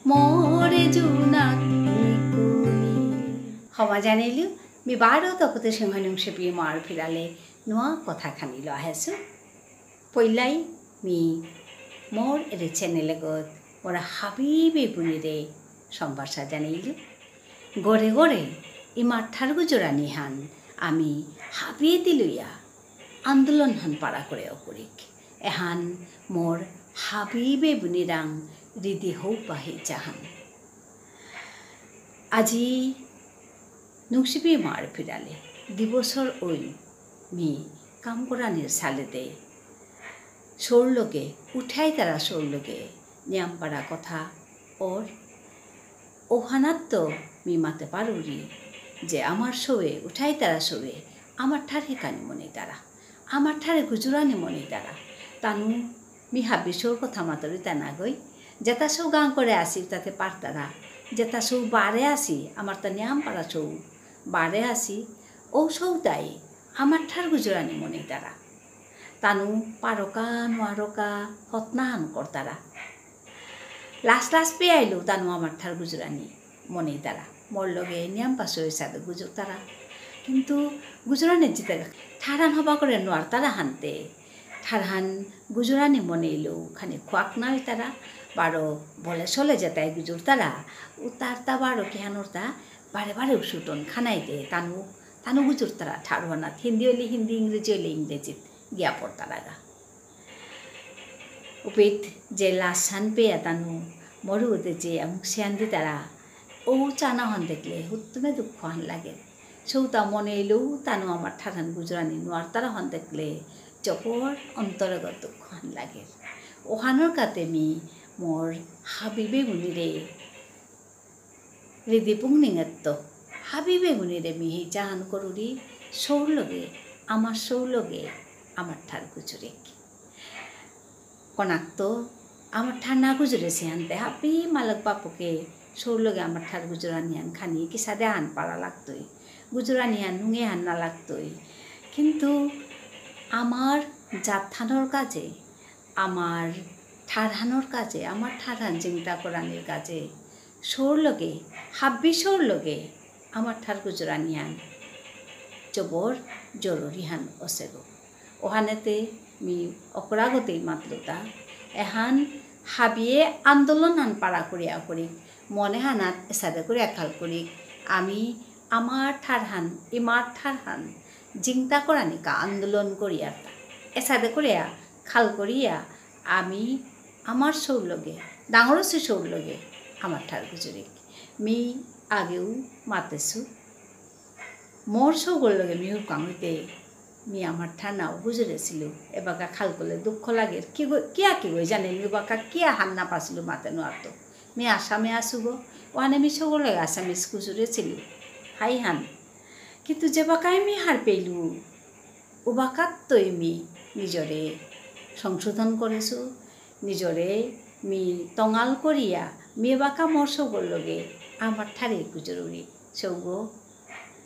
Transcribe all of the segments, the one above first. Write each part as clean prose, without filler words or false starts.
मोरे जुनाक निकुनी हमा जानिलु मी बारो तकते सिंहनुं सेपी मार फिराले नुआ कथा खानिलो आहेसु पयलाई मी मोर एरे चैनेल गत मोरा हाबिबे बुनिरे सम्बासा जानिलु गरे गरे इमार थारगु जोरानी हान आमी हाबिए दिलुया आंदोलन हान पारा करे अकुरिक एहान मोर हाबिबे बुनिरां रिदि हौ पाहि चाहान আজি নুংসিপি মার ফিরালে দিবসর ওই মি কাম করানির সালেতে সৌরলোকে উঠাই তারা সৌরলোকে নিয়ামপাড়া কথা ওর ওখানাত তো মি মাতে পারুরি যে আমার শোয়ে উঠাই তারা শোয়ে আমার ঠারে কানি মনে তারা আমার ঠারে গুজরানি মনে তারা তানু মি হাবি সৌর কথা মাতরি তা না গই যেটা সৌ গাঁ করে আসি তাতে পারতারা যেটা সৌ বারে আসি আমার তা নিয়ামপাড়া সৌ বারে আসি ও সৌদাই আমার ঠার গুজরানি মনে তারা তানু পারকা নোয়ারকা হতনাহান করতারা লাস্ট লাস্ট পেয়ে আইলো তানু আমার ঠার গুজরানি মনে তারা মোর লগে নিয়াম পাশে সাথে গুজর তারা কিন্তু গুজরানির জিতে ঠারান হবা করে নোয়ার তারা হানতে ঠারহান গুজরানি মনে এলো খানি খোয়াক নাই তারা বারো বলে চলে যেতাই গুজর তারা ও তার তা বারো কেহানোর তা বারে বারে উসুটন খানাই দে তানু তানু গুজর তারা ঠারহানাত হিন্দি হলে হিন্দি ইংরেজি হলে ইংরেজিত গিয়া পড়তারা গা উপিত যে লাসান পেয়া তানু মরু হতে যে আমুক সিয়ান দি তারা ও চানা হন দেখলে হুত্তমে দুঃখ হান লাগে সৌতা মনে এলেও তানু আমার ঠারান গুজরানি নোয়ার তারা হন দেখলে জবর অন্তরগত দুঃখ হান লাগে ওহানোর কাতে মি মোর হাবিবে গুনিরে রিদি পুংনিঙেত হাবিবে গুনিরে মি হি জাহান করুরি সৌলগে আমার ঠার গুজরে কনাক্ত আমার ঠার না গুজরে সিহানতে হাবি মালক বাপুকে সৌলগে আমার ঠার গুজরানিয়ান খানি কি সাদে আন পারা লাগতই গুজরানিয়ান নুঙে আন না লাগতই কিন্তু আমার জাতথানোর কাজে আমার ঠারহানোর কাজে আমার ঠারহান চিন্তা করানির কাজে সৌরলগে হাব্বি সৌরলগে আমার ঠার গুজরানিয়ান জবর জরুরি হান অসেগো ওহানেতে মি অকরাগতেই মাত্রতা এহান হাবিয়ে আন্দোলন হান পাড়া করিয়া করি মনে হানাত এসাদে করে একাল করি আমি আমার ঠারহান ইমার ঠারহান চিন্তা করানিকা আন্দোলন করিয়া এসাদে করিয়া খাল করিয়া আমি আমার সৌরলগে ডাঙরসে সৌরলগে আমার ঠার গুজরে মি আগেও মাতেছু মোর সৌগর লগে মিহুর কামড়িতে মি আমার ঠান্নাও গুজরেছিল এবাকা খাল করলে দুঃখ লাগে কিয়া কি গই জানে মি বাকা কিয়া হান্না পাছিল মাতে নোয়ারতো মি আসামে আসুব ওখানে মি সৌগর লগে আসামিস গুজরেছিল হাই হান কিন্তু যে বাকায় মি হার পেলু ও বাকাত তৈ মি নিজরে সংশোধন করেছো নিজরে মি টঙাল করিয়া মি বাকা মোর সৌগর লগে আমার ঠারে গুজরুরি সৌগ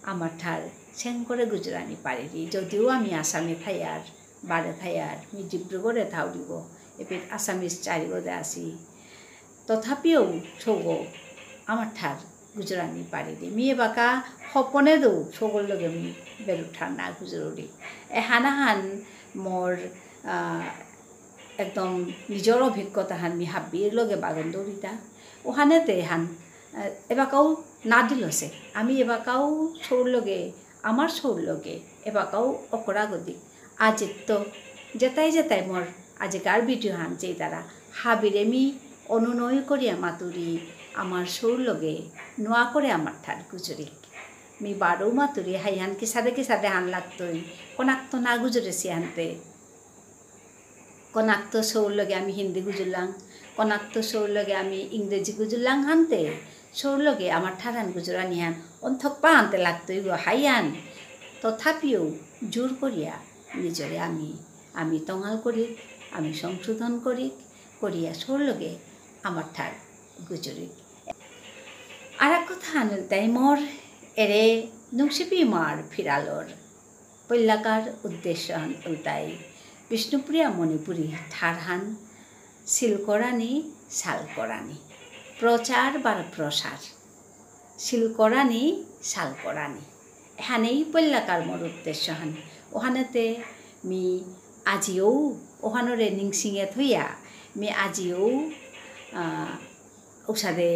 আমার ঠার সেন করে গুজরানি পারিনি যদিও আমি আসামে থাইয়ার বারে থাইয়ার মি ডিব্রুগড়ে থাও দিব এপিট আসামিস চারিগদে আসি তথাপিও সৌগ আমার ঠার গুজরানি পারিনি মি বাকা সপনে দৌ সৌগর লগে মি বেরু ঠার না গুজরুরি এহানাহান মোর একদম নিজর অভিজ্ঞতা হান মি হাবির লগে বাগন দৌড়িতা ওখানেতে হান এবাকাও না দিলছে আমি এবাকাও সৌরলগে আমার সৌরলগে এবাকাও অকরাগতি আজ তো যেতাই মোর আজিকার ভিডিও হানছে তারা হাবিরে মি অনুনয় করিয়া মাতুরি আমার সৌরলগে নোয়া করে আমার ঠার গুজরি মি বারো মাতুরি হাইহান কি সাদে হান লাগতই কনাক্ত না গুজরেছি হানতে কনাক্ত সৌরলগে আমি হিন্দি গুজরলাম কনাক্ত সৌরলগে আমি ইংরেজি গুজরলাম হানতে সৌরলগে আমার ঠারান গুজরানি হান অন্থক পা আনতে লাগতই গো হাইয়ান তথাপিও জোর করিয়া নিজরে আমি টঙাল করি আমি সংশোধন করিয়া সৌরলগে আমার ঠার গুজরি আর এক কথা আনল তাই মোর এরে নুংসিপি মার ফিরালোর পল্লাকার উদ্দেশ্য হান উল্টাই বিষ্ণুপ্রিয়া মণিপুরী ঠারহান শিলকরানি শালকরানি প্রচার বার প্রসার শিলকরানি শালকরানি এখানেই পল্লাকার মোর উদ্দেশ্য হান ওখানেতে মি আজিও ওখানরে নিংসিঙে থইয়া মি আজিও ওসাদে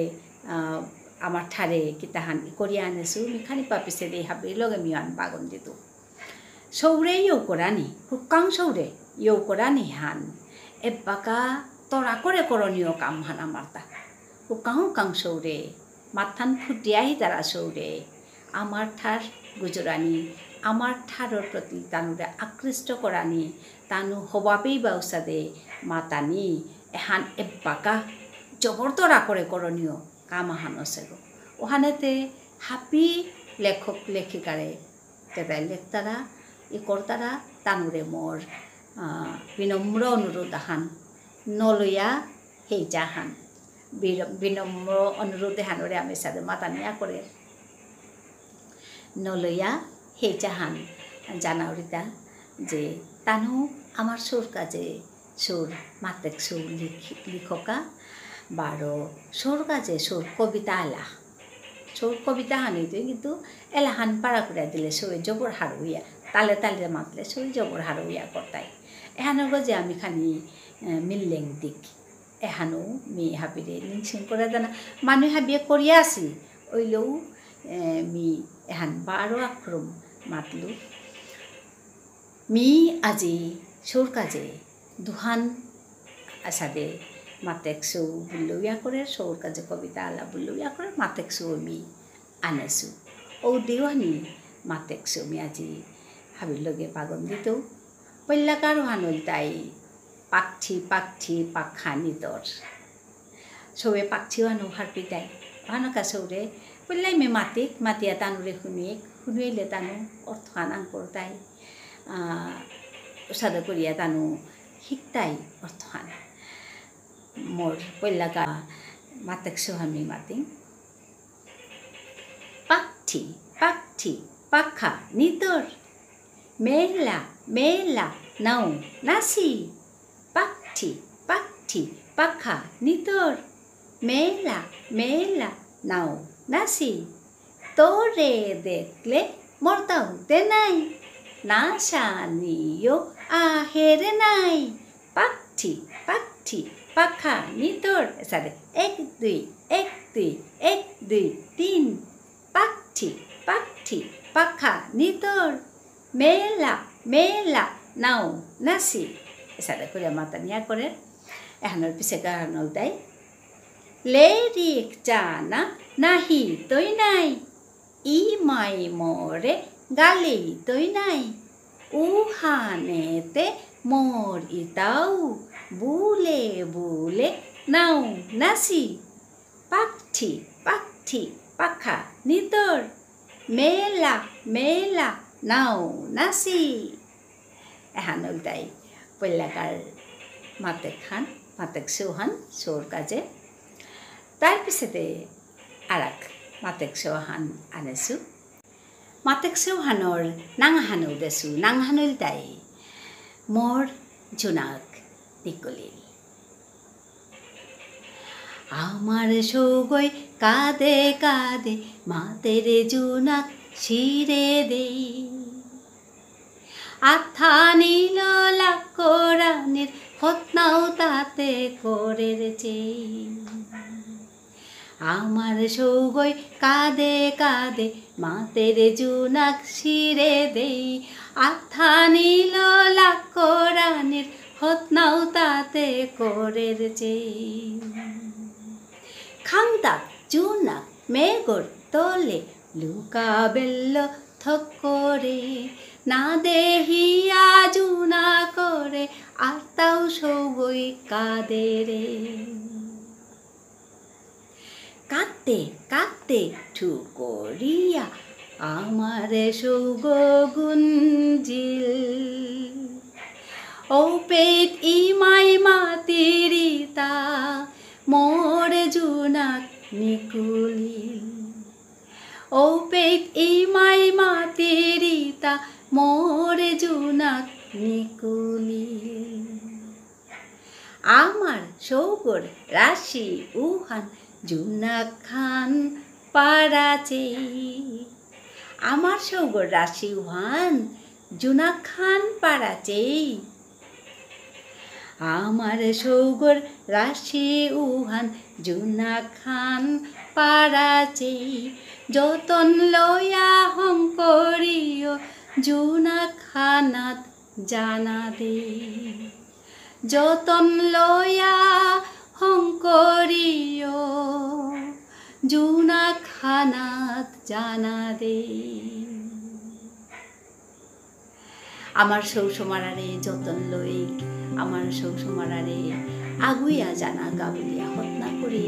আমার ঠারে কিতাহান করিয়া আনেছো মি খানি পাপিছে দে হাবি লগে মি আন বাগন দিত সৌরে ইউ করানি হুকাং সৌরে ইউ করানি হান এবাকা তরা করে করণীয় কাম হান আমার তা হুকাং সৌরে মাথান ফুটিয়াই তারা সৌরে আমার ঠার গুজরানি আমার ঠারর প্রতি তানুরে আকৃষ্ট করানি তানু হবাবেই বাউসাদে মাতানি এহান এবাকা জবরতরা করে করণীয় কাম আহান আছে গো ওখানেতে হাপি লেখক লেখিকারে তেতাই লেখতারা ই কর্তারা তানুরে মোর বিনম্র অনুরোধ আহান নলইয়া সেই জাহান বিনম্র অনুরোধ হানরে আমি সাথে মাতানিয়া করে নলইয়া সেই জাহান জানাওরিতা যে তানু আমার সুর কাজে সুর মাতেক সুর লিখকা বারো সুর কাজে সুর কবিতা এলা সুর কবিতা হানি তুই কিন্তু এলা হান পাড়া করে দিলে সুরে জবর হার হইয়া তালে তালে মাতলে সুর জবর হার হইয়া করতাই এহানো গজে আমি খানি মিললেং দিক এহানো মি হাবিরে লিংসিং করে জানা মানুষ হাবিয়ে করিয়া আসি ওইলেও মি এহান বারো আক্রম মাতলু মি আজি সুর কাজে দুহান আসাদে মাতেকসু বুল্লুয়া করে সৌর কাজে কবিতা আলা বুল্লুয়া করে মাতেকসু আমি আনেছো ও দেওয়ানি মাতেকসু আমি আজি হাবির লগে বাগন দিত পল্লাকারও হানল তাই পাখি পাখি পাখা নিতর সবে পাখিও হানো হারপি তাই হানকা সৌরে পল্লাই মে মাতিক মাতিয়া তানুরে শুনিলে তানু অর্থ আনাং করতাই সাদা করিয়া তানু শিকতাই অর্থ আনা মোর পল্লাকা মাতেকসু আমি মাতি পাখি পাখি পাখা নিতর মেলা মেলা নাও নাসি পাখি পাখি পাখা নিতর মেলা মেলা নাও নাসি তোরে দেখলে মরতা হতে নাই না শানিও আহেরে নাই পাখি পাখি পাখা নিতর সাথে এক দুই এক দুই তিন পাখি পাখি পাখা নিতর মেলা মেলা নাও নাসি সাথে করে মাতা নিয়া করে এখানোর পিছে গাহানল দেয় লেরিক জানা নাহি তৈ নাই ই মাই মরে গালি তৈ নাই উহানেতে মোর ইতাও বুলে বুলে নাও নাসি পাখি পাখি পাখা নিতর মেলা মেলা নাও নাসি এহানল তাই পল্লাকার মাতেক খান মাতেক সৌহান সৌর কাজে তার পিছতে আরাক মাতেক সৌহান আনেছো মাতেক সৌহানর নাংহানও দেছো নাংহানল তাই মোর জোনাক নিকলিল আমার সৌগই কাঁদে কাঁদে মাতের জোনাক শিরে দেই আথা নীল লাকরানের হতনাও তাতে করে আমার সৌগই কাঁদে কাঁদে মাতের জোনাক শিরে দেই আথা নীল লাকরানের হতনাও তাতে করে খাংতাক জোনাক মেঘর তলে লুকা বেল্ল থক করে না দেহিয়া জুনা করে আর তাও সৌগই কাঁদে রে কাঁদতে কাঁদতে ঠু করিয়া আমার সৌগ গুঞ্জিল ও পেট ইমাই মাতিরিতা মোর জুনাক নিকুলিল ও পেট ইমাই মাতিরিতা মোর জুনাক নিকুলিল আমার সৌগর রাশি উহান জুনা খান পারাচে আমার সৌগর রাশি উহান জুনা খান পারাচে আমার সৌগর রাশি উহান জুনা খান পারাচে যতন লয়া হংকরিও জুনা খানাত জানা দে যতন লয়া হংকরিও জুনা খানাত জানা দে আমার সৌসমারারে যতন লই আমার সৌসমারারে আগুইয়া জানা গাবলিয়া হত্যা করি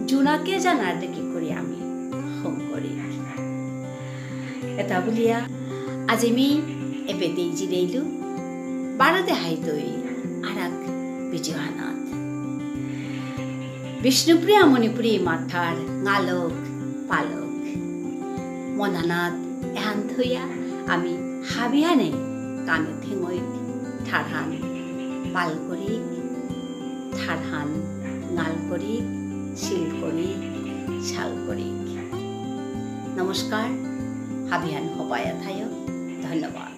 জুনাকে জানার দেখি করি আমি হং করি এটা বলিয়া আজি আমি এবে দেইজি দেইলু বারাতে হাইতই আরাক বিজয়নাথ বিষ্ণুপ্রিয়া মণিপুরী মাথার গালক পালক মনানাথ এহান থইয়া আমি হাবিয়ানে কানে থেঙই ঠারহান পাল করি ঠারহান গাল করি শিল করি শাল করি নমস্কার হাবিয়ান হবায়া থায় ধন্যবাদ।